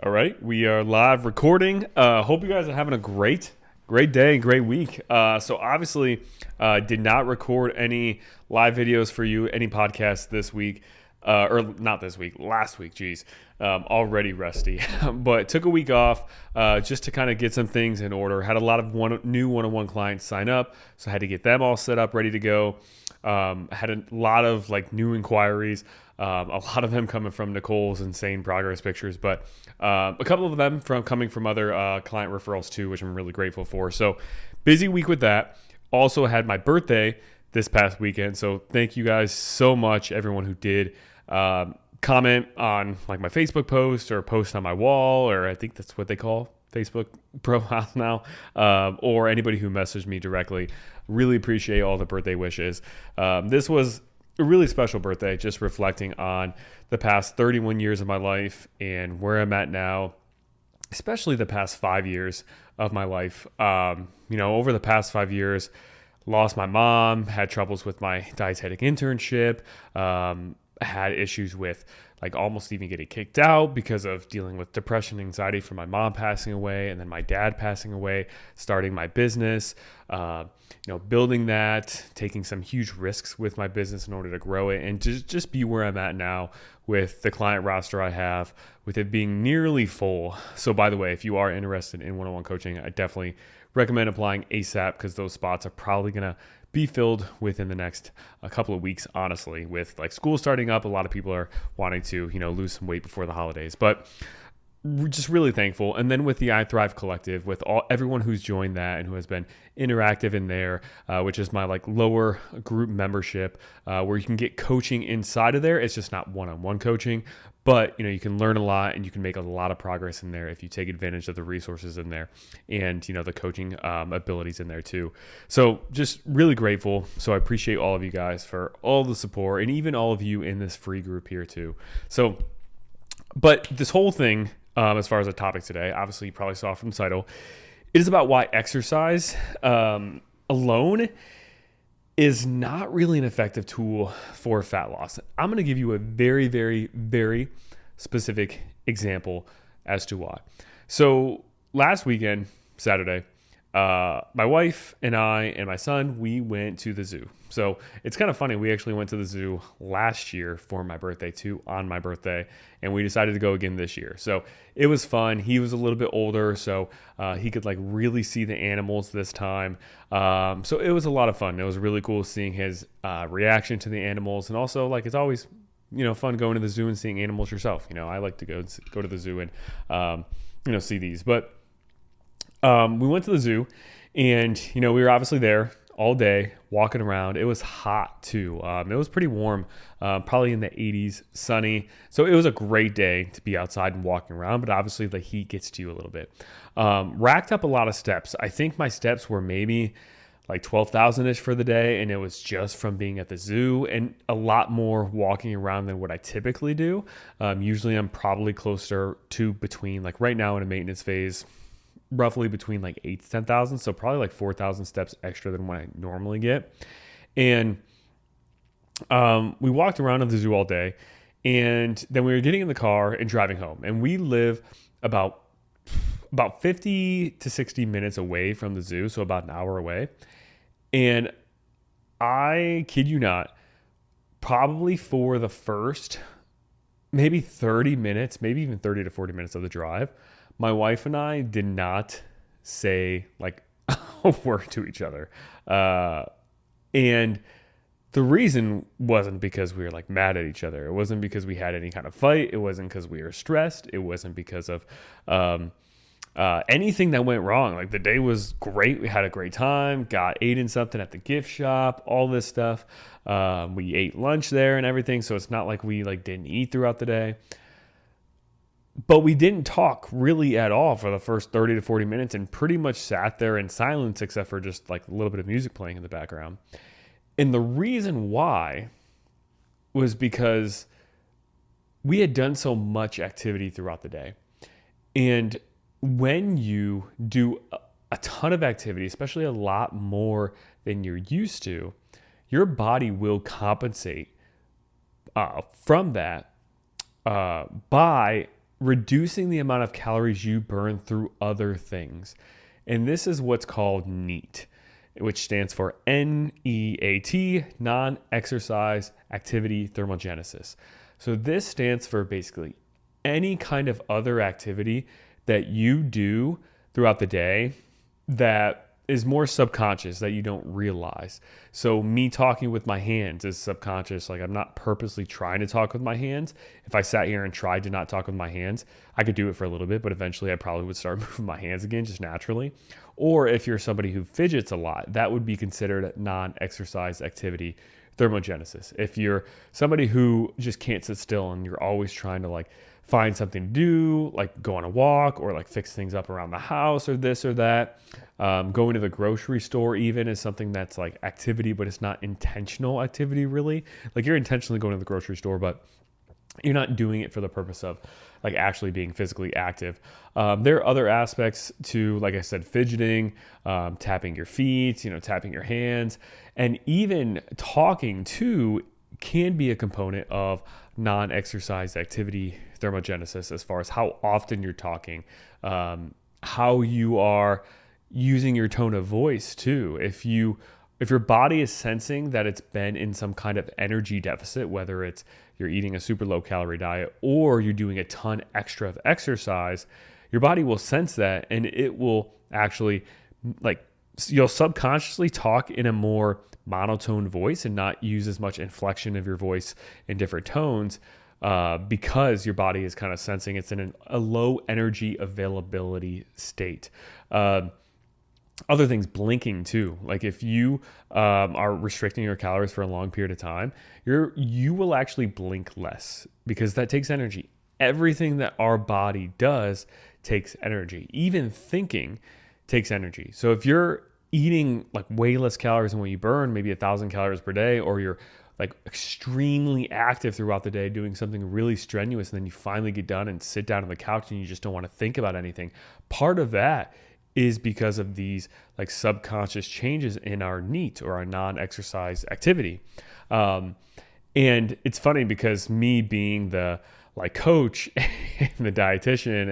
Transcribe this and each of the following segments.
All right, we are live recording. Hope you guys are having a great day and great week. So obviously, did not record any live videos for you, any podcasts this week, or not this week, last week. Geez, already rusty. But took a week off just to kind of get some things in order. Had a lot of new one-on-one clients sign up, so I had to get them all set up, ready to go. Had a lot of like new inquiries. A lot of them coming from Nicole's insane progress pictures, but a couple of them coming from other client referrals too, which I'm really grateful for. So busy week with that. Also had my birthday this past weekend. So thank you guys so much, everyone who did comment on like my Facebook post or post on my wall, or I think that's what they call Facebook profile now, or anybody who messaged me directly. Really appreciate all the birthday wishes. This was a really special birthday, just reflecting on the past 31 years of my life and where I'm at now, especially the past 5 years of my life. Over the past 5 years, lost my mom, had troubles with my dietetic internship, had issues with like almost even getting kicked out because of dealing with depression, anxiety from my mom passing away, and then my dad passing away, starting my business, building that, taking some huge risks with my business in order to grow it, and to just be where I'm at now with the client roster I have, with it being nearly full. So by the way, if you are interested in one-on-one coaching, I definitely recommend applying ASAP, because those spots are probably going to be filled within the next a couple of weeks. Honestly, with like school starting up, a lot of people are wanting to lose some weight before the holidays, but we're just really thankful. And then with the I Thrive Collective, with everyone who's joined that and who has been interactive in there, which is my like lower group membership, where you can get coaching inside of there. It's just not one-on-one coaching, but you can learn a lot and you can make a lot of progress in there if you take advantage of the resources in there and the coaching abilities in there too. So just really grateful. So I appreciate all of you guys for all the support, and even all of you in this free group here too. So, but this whole thing, as far as the topic today, obviously you probably saw from the title, it is about why exercise alone is not really an effective tool for fat loss. I'm going to give you a very, very, very specific example as to why. So last weekend, Saturday, my wife and I and my son, we went to the zoo. So it's kind of funny. We actually went to the zoo last year for my birthday too, on my birthday, and we decided to go again this year. So it was fun. He was a little bit older, so he could like really see the animals this time. So it was a lot of fun. It was really cool seeing his reaction to the animals, and also like it's always fun going to the zoo and seeing animals yourself. I like to go to the zoo and see these, but. We went to the zoo, and we were obviously there all day walking around. It was hot too. It was pretty warm, probably in the 80s, sunny. So it was a great day to be outside and walking around, but obviously the heat gets to you a little bit. Racked up a lot of steps. I think my steps were maybe like 12,000-ish for the day, and it was just from being at the zoo, and a lot more walking around than what I typically do. Usually I'm probably closer to between, like right now in a maintenance phase, roughly between like 8 to 10,000. So probably like 4,000 steps extra than what I normally get. And we walked around in the zoo all day, and then we were getting in the car and driving home. And we live about 50 to 60 minutes away from the zoo. So about an hour away. And I kid you not, probably for the first maybe 30 minutes, maybe even 30 to 40 minutes of the drive, my wife and I did not say like a word to each other. And the reason wasn't because we were like mad at each other. It wasn't because we had any kind of fight. It wasn't because we were stressed. It wasn't because of anything that went wrong. Like the day was great. We had a great time, got Aiden something at the gift shop, all this stuff. We ate lunch there and everything. So it's not like we like didn't eat throughout the day. But we didn't talk really at all for the first 30 to 40 minutes, and pretty much sat there in silence except for just like a little bit of music playing in the background. And the reason why was because we had done so much activity throughout the day. And when you do a ton of activity, especially a lot more than you're used to, your body will compensate from that by reducing the amount of calories you burn through other things. And this is what's called NEAT, which stands for NEAT, non-exercise activity thermogenesis. So this stands for basically any kind of other activity that you do throughout the day that is more subconscious, that you don't realize. So me talking with my hands is subconscious. Like, I'm not purposely trying to talk with my hands. If I sat here and tried to not talk with my hands, I could do it for a little bit, but eventually I probably would start moving my hands again just naturally. Or if you're somebody who fidgets a lot, that would be considered non-exercise activity thermogenesis. If you're somebody who just can't sit still and you're always trying to like find something to do, like go on a walk or like fix things up around the house or this or that. Going to the grocery store even is something that's like activity, but it's not intentional activity really. Like, you're intentionally going to the grocery store, but you're not doing it for the purpose of like actually being physically active. There are other aspects to, like I said, fidgeting, tapping your feet, tapping your hands, and even talking too can be a component of non-exercise activity thermogenesis, as far as how often you're talking, how you are using your tone of voice too. If your body is sensing that it's been in some kind of energy deficit, whether it's you're eating a super low calorie diet or you're doing a ton extra of exercise, your body will sense that, and it will actually, like, you'll subconsciously talk in a more monotone voice and not use as much inflection of your voice in different tones, because your body is kind of sensing it's in a low energy availability state. Other things, blinking too. Like, if you are restricting your calories for a long period of time, you will actually blink less, because that takes energy. Everything that our body does takes energy. Even thinking takes energy. So if you're eating like way less calories than what you burn, maybe 1,000 calories per day, or you're like extremely active throughout the day doing something really strenuous, and then you finally get done and sit down on the couch and you just don't want to think about anything, part of that is because of these like subconscious changes in our NEAT, or our non-exercise activity. And it's funny because me being the like coach and the dietitian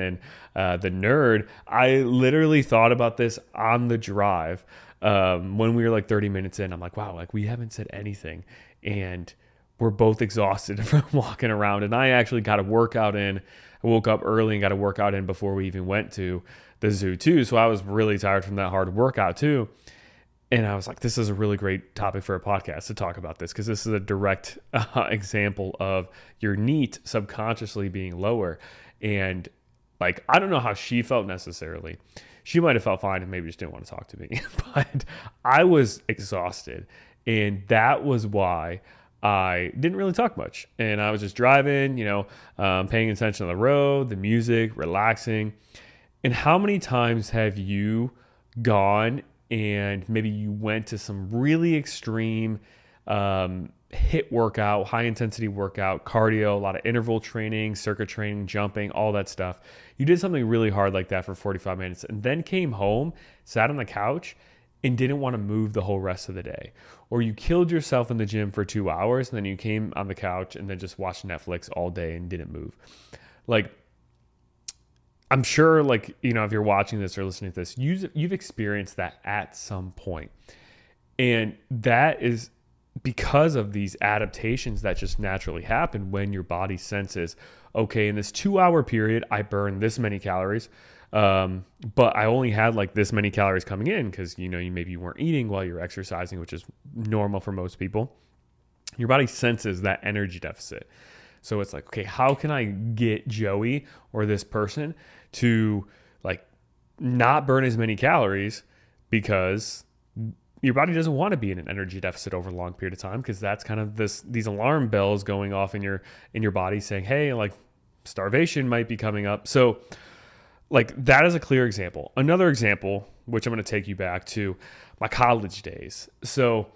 and the nerd, I literally thought about this on the drive. When we were like 30 minutes in, I'm like, wow, like we haven't said anything, and we're both exhausted from walking around. And I actually got a workout in. I woke up early and got a workout in before we even went to the zoo too. So I was really tired from that hard workout too. And I was like, this is a really great topic for a podcast to talk about this, because this is a direct example of your NEAT subconsciously being lower. And like, I don't know how she felt necessarily. She might have felt fine and maybe just didn't want to talk to me. But I was exhausted. And that was why I didn't really talk much. And I was just driving, paying attention to the road, the music, relaxing. And how many times have you gone and maybe you went to some really extreme HIIT workout, high intensity workout, cardio, a lot of interval training, circuit training, jumping, all that stuff. You did something really hard like that for 45 minutes and then came home, sat on the couch, and didn't want to move the whole rest of the day. Or you killed yourself in the gym for 2 hours and then you came on the couch and then just watched Netflix all day and didn't move. Like, I'm sure, like, if you're watching this or listening to this, you've experienced that at some point. And that is because of these adaptations that just naturally happen when your body senses, okay, in this 2-hour period, I burned this many calories, but I only had like this many calories coming in because, maybe you weren't eating while you're exercising, which is normal for most people. Your body senses that energy deficit. So it's like, okay, how can I get Joey or this person to like not burn as many calories, because your body doesn't want to be in an energy deficit over a long period of time, because that's kind of these alarm bells going off in your body saying, hey, like starvation might be coming up. So like that is a clear example. Another example, which I'm going to take you back to my college days. So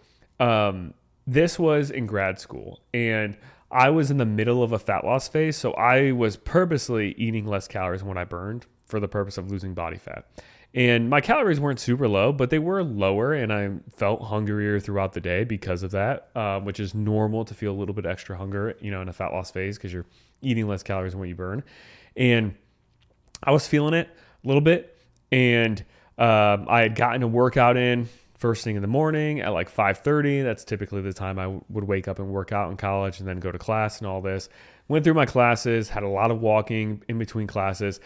this was in grad school, and I was in the middle of a fat loss phase, so I was purposely eating less calories than what I burned for the purpose of losing body fat. And my calories weren't super low, but they were lower, and I felt hungrier throughout the day because of that, which is normal to feel a little bit extra hunger, in a fat loss phase because you're eating less calories than what you burn. And I was feeling it a little bit. And I had gotten a workout in first thing in the morning at like 5:30. That's typically the time I would wake up and work out in college and then go to class and all this. Went through my classes, had a lot of walking in between classes.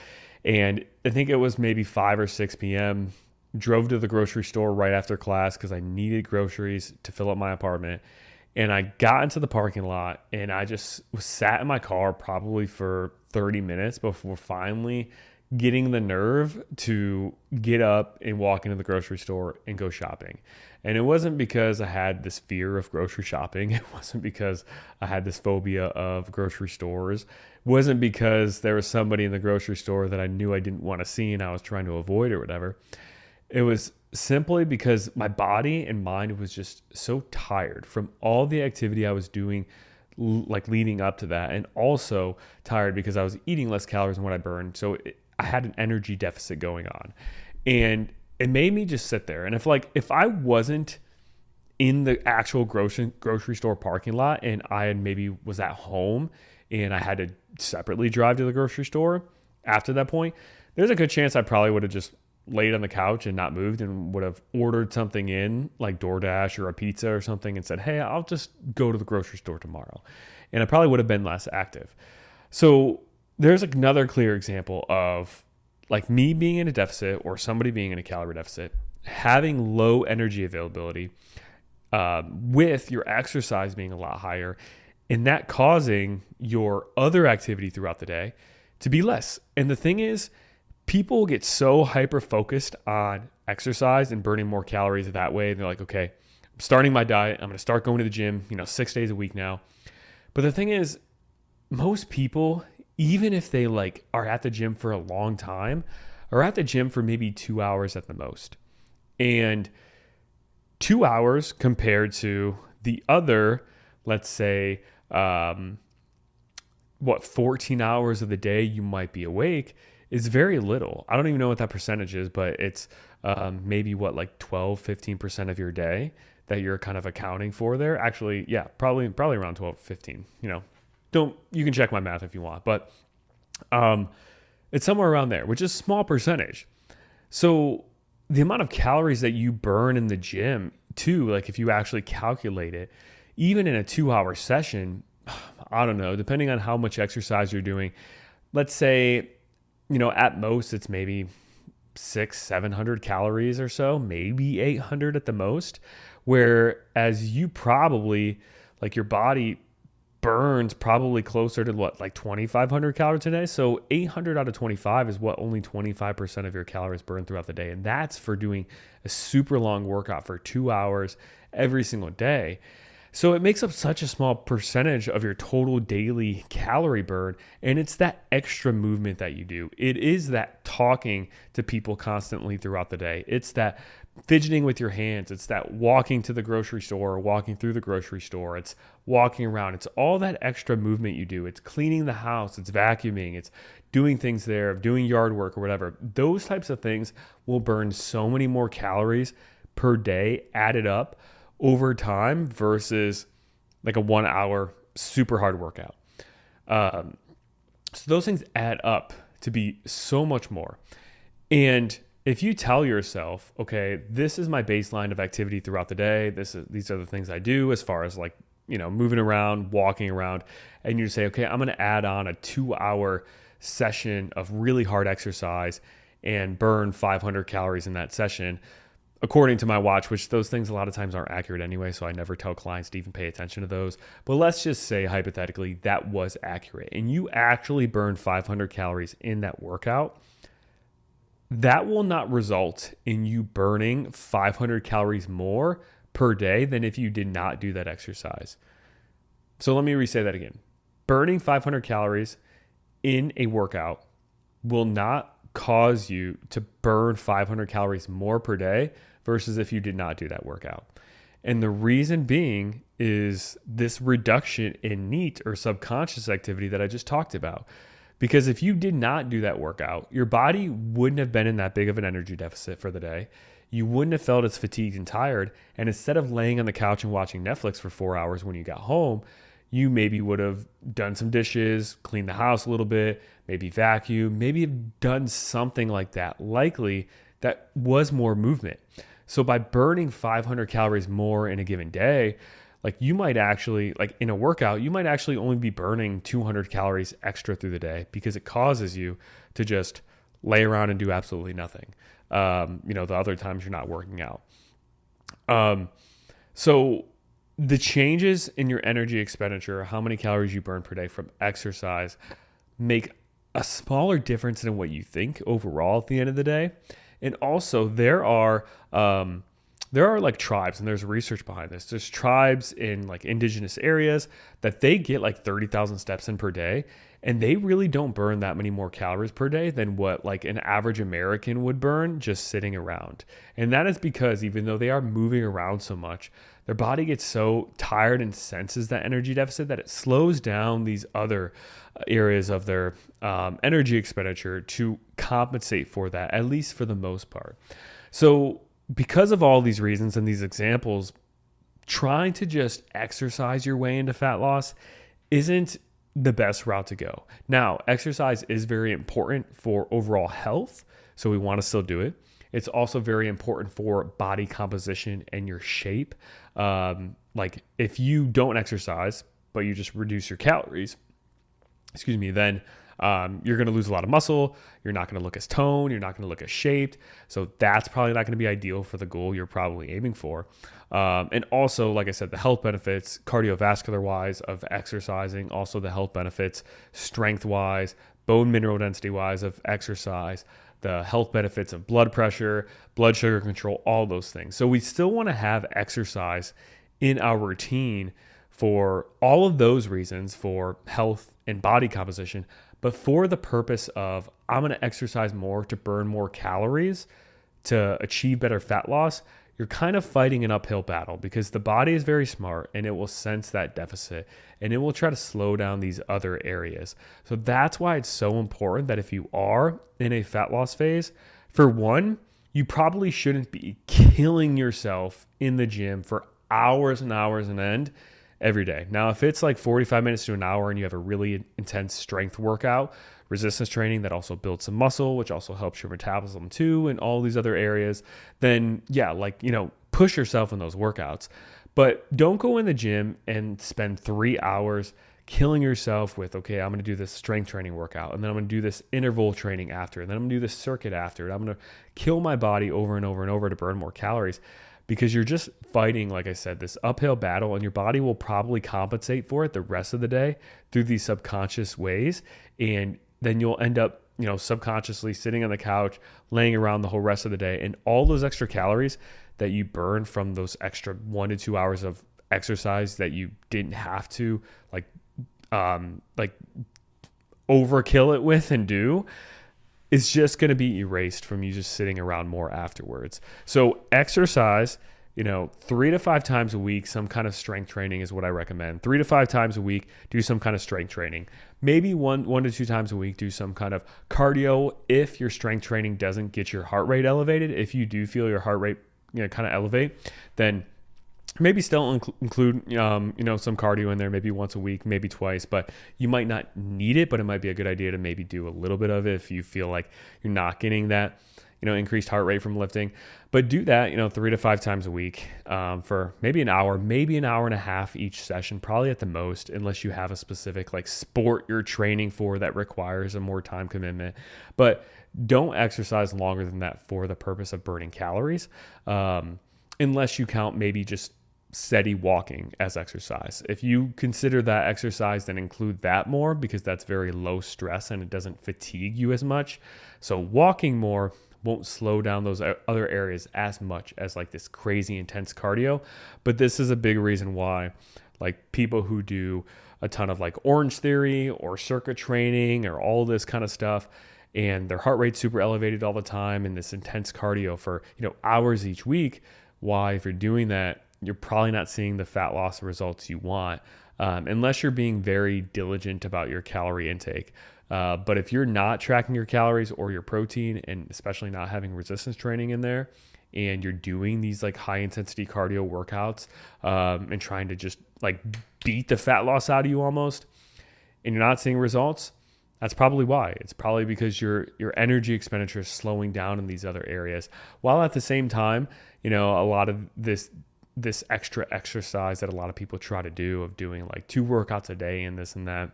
And I think it was maybe 5 or 6 p.m. Drove to the grocery store right after class because I needed groceries to fill up my apartment. And I got into the parking lot and I just was sat in my car probably for 30 minutes before finally getting the nerve to get up and walk into the grocery store and go shopping. And it wasn't because I had this fear of grocery shopping. It wasn't because I had this phobia of grocery stores. It wasn't because there was somebody in the grocery store that I knew I didn't want to see and I was trying to avoid or whatever. It was simply because my body and mind was just so tired from all the activity I was doing like leading up to that, and also tired because I was eating less calories than what I burned. So I had an energy deficit going on, and it made me just sit there. And if I wasn't in the actual grocery store parking lot and I had maybe was at home and I had to separately drive to the grocery store after that point, there's a good chance I probably would have just laid on the couch and not moved and would have ordered something in like DoorDash or a pizza or something and said, hey, I'll just go to the grocery store tomorrow. And I probably would have been less active. So there's another clear example of like me being in a deficit or somebody being in a calorie deficit, having low energy availability with your exercise being a lot higher, and that causing your other activity throughout the day to be less. And the thing is, people get so hyper focused on exercise and burning more calories that way. And they're like, okay, I'm starting my diet. I'm going to start going to the gym, 6 days a week now. But the thing is, most people, even if they like are at the gym for a long time, are at the gym for maybe 2 hours at the most. And 2 hours compared to the other, let's say, 14 hours of the day you might be awake is very little. I don't even know what that percentage is, but it's maybe 12, 15% of your day that you're kind of accounting for there. Actually, yeah, probably around 12, 15. You can check my math if you want, but it's somewhere around there, which is a small percentage. So the amount of calories that you burn in the gym too, like if you actually calculate it, even in a 2-hour session, I don't know, depending on how much exercise you're doing, let's say, at most it's maybe 600-700 calories or so, maybe 800 at the most. Whereas you probably, like your body burns probably closer to 2,500 calories a day. So 800 out of 25 is only 25% of your calories burn throughout the day. And that's for doing a super long workout for 2 hours every single day. So it makes up such a small percentage of your total daily calorie burn. And it's that extra movement that you do. It is that talking to people constantly throughout the day. It's that fidgeting with your hands. It's that walking to the grocery store or walking through the grocery store. It's walking around. It's all that extra movement you do. It's cleaning the house. It's vacuuming. It's doing things there, doing yard work or whatever. Those types of things will burn so many more calories per day added up over time versus like a 1 hour super hard workout. So those things add up to be so much more. And if you tell yourself, okay, this is my baseline of activity throughout the day, these are the things I do as far as moving around, walking around, and you say, okay, I'm going to add on a 2-hour session of really hard exercise and burn 500 calories in that session, according to my watch, which those things a lot of times aren't accurate anyway, so I never tell clients to even pay attention to those. But let's just say, hypothetically, that was accurate, and you actually burned 500 calories in that workout. That will not result in you burning 500 calories more per day than if you did not do that exercise. So let me re-say that again. Burning 500 calories in a workout will not cause you to burn 500 calories more per day versus if you did not do that workout. And the reason being is this reduction in NEAT or subconscious activity that I just talked about. Because if you did not do that workout, your body wouldn't have been in that big of an energy deficit for the day. You wouldn't have felt as fatigued and tired. And instead of laying on the couch and watching Netflix for 4 hours when you got home, you maybe would have done some dishes, cleaned the house a little bit, maybe vacuum, maybe have done something like that. Likely that was more movement. So by burning 500 calories more in a given day, like you might actually, like in a workout, you might actually only be burning 200 calories extra through the day because it causes you to just lay around and do absolutely nothing. The other times you're not working out. So the changes in your energy expenditure, how many calories you burn per day from exercise, make a smaller difference than what you think overall at the end of the day. And also there are like tribes, and there's research behind this. There's tribes in like indigenous areas that they get like 30,000 steps in per day, and they really don't burn that many more calories per day than what like an average American would burn just sitting around. And that is because even though they are moving around so much, their body gets so tired and senses that energy deficit that it slows down these other areas of their energy expenditure to compensate for that, at least for the most part. So because of all these reasons and these examples, trying to just exercise your way into fat loss isn't the best route to go. Now, exercise is very important for overall health, so we want to still do it. It's also very important for body composition and your shape. Like if you don't exercise, but you just reduce your calories, then you're going to lose a lot of muscle. You're not going to look as toned. You're not going to look as shaped. So that's probably not going to be ideal for the goal you're probably aiming for. And also, like I said, the health benefits cardiovascular wise of exercising, also the health benefits strength wise, bone mineral density wise of exercise, the health benefits of blood pressure, blood sugar control, all those things. So we still want to have exercise in our routine for all of those reasons, for health and body composition, but for the purpose of I'm going to exercise more to burn more calories to achieve better fat loss. You're kind of fighting an uphill battle because the body is very smart and it will sense that deficit and it will try to slow down these other areas. So that's why it's so important that if you are in a fat loss phase, for one, you probably shouldn't be killing yourself in the gym for hours and hours on end every day. Now, if it's like 45 minutes to an hour and you have a really intense strength workout, resistance training that also builds some muscle, which also helps your metabolism too, and all these other areas, then yeah, push yourself in those workouts. But don't go in the gym and spend 3 hours killing yourself with, okay, I'm going to do this strength training workout, and then I'm going to do this interval training after, and then I'm going to do this circuit after, and I'm going to kill my body over and over and over to burn more calories. Because you're just fighting, like I said, this uphill battle, and your body will probably compensate for it the rest of the day through these subconscious ways. And then you'll end up, subconsciously sitting on the couch, laying around the whole rest of the day. And all those extra calories that you burn from those extra 1 to 2 hours of exercise that you didn't have to overkill it with and do, it's just going to be erased from you just sitting around more afterwards. So exercise, 3 to 5 times a week, some kind of strength training is what I recommend. 3 to 5 times a week, do some kind of strength training. Maybe one to 2 times a week, do some kind of cardio. If your strength training doesn't get your heart rate elevated, if you do feel your heart rate, kind of elevate, then maybe still include, some cardio in there, maybe once a week, maybe twice, but you might not need it, but it might be a good idea to maybe do a little bit of it if you feel like you're not getting that, increased heart rate from lifting. But do that, 3 to 5 times a week for maybe an hour and a half each session, probably at the most, unless you have a specific sport you're training for that requires a more time commitment. But don't exercise longer than that for the purpose of burning calories, unless you count maybe just steady walking as exercise. If you consider that exercise, then include that more because that's very low stress and it doesn't fatigue you as much. So walking more won't slow down those other areas as much as this crazy intense cardio. But this is a big reason why people who do a ton of Orange Theory or circuit training or all this kind of stuff, and their heart rate's super elevated all the time and this intense cardio for hours each week, why if you're doing that, you're probably not seeing the fat loss results you want, unless you're being very diligent about your calorie intake. But if you're not tracking your calories or your protein, and especially not having resistance training in there, and you're doing these like high intensity cardio workouts and trying to just like beat the fat loss out of you almost, and you're not seeing results, that's probably why. It's probably because your energy expenditure is slowing down in these other areas, while at the same time, a lot of this extra exercise that a lot of people try to do of doing like 2 workouts a day and this and that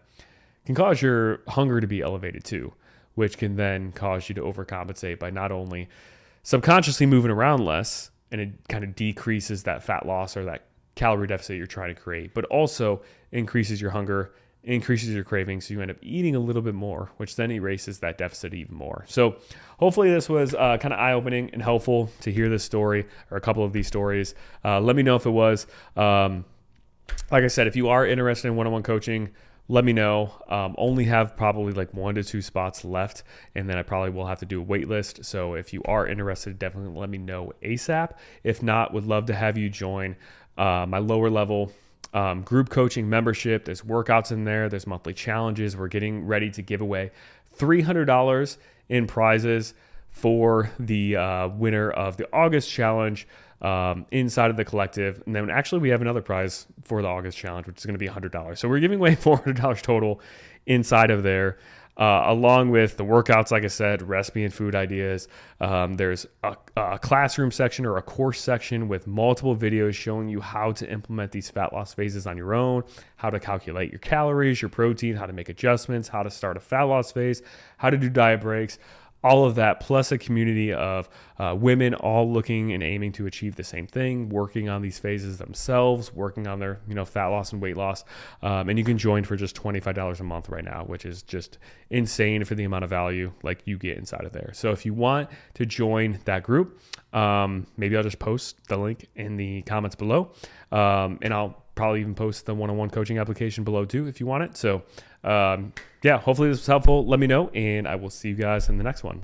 can cause your hunger to be elevated too, which can then cause you to overcompensate by not only subconsciously moving around less, and it kind of decreases that fat loss or that calorie deficit you're trying to create, but also increases your hunger, increases your cravings, so you end up eating a little bit more, which then erases that deficit even more. So hopefully this was kind of eye-opening and helpful to hear this story or a couple of these stories. Let me know if it was. Like I said, if you are interested in one-on-one coaching, let me know. Only have probably like 1 to 2 spots left, and then I probably will have to do a wait list. So if you are interested, definitely let me know ASAP. If not, would love to have you join my lower level group coaching membership. There's workouts in there. There's monthly challenges. We're getting ready to give away $300 in prizes for the winner of the August challenge inside of the collective. And then actually we have another prize for the August challenge, which is going to be $100. So we're giving away $400 total inside of there. Along with the workouts, like I said, recipe and food ideas. There's a classroom section or a course section with multiple videos showing you how to implement these fat loss phases on your own, how to calculate your calories, your protein, how to make adjustments, how to start a fat loss phase, how to do diet breaks, all of that, plus a community of women all looking and aiming to achieve the same thing, working on these phases themselves, working on their fat loss and weight loss. And you can join for just $25 a month right now, which is just insane for the amount of value like you get inside of there. So if you want to join that group, maybe I'll just post the link in the comments below, and I'll probably even post the one-on-one coaching application below too if you want it. So yeah, hopefully this was helpful. Let me know, and I will see you guys in the next one.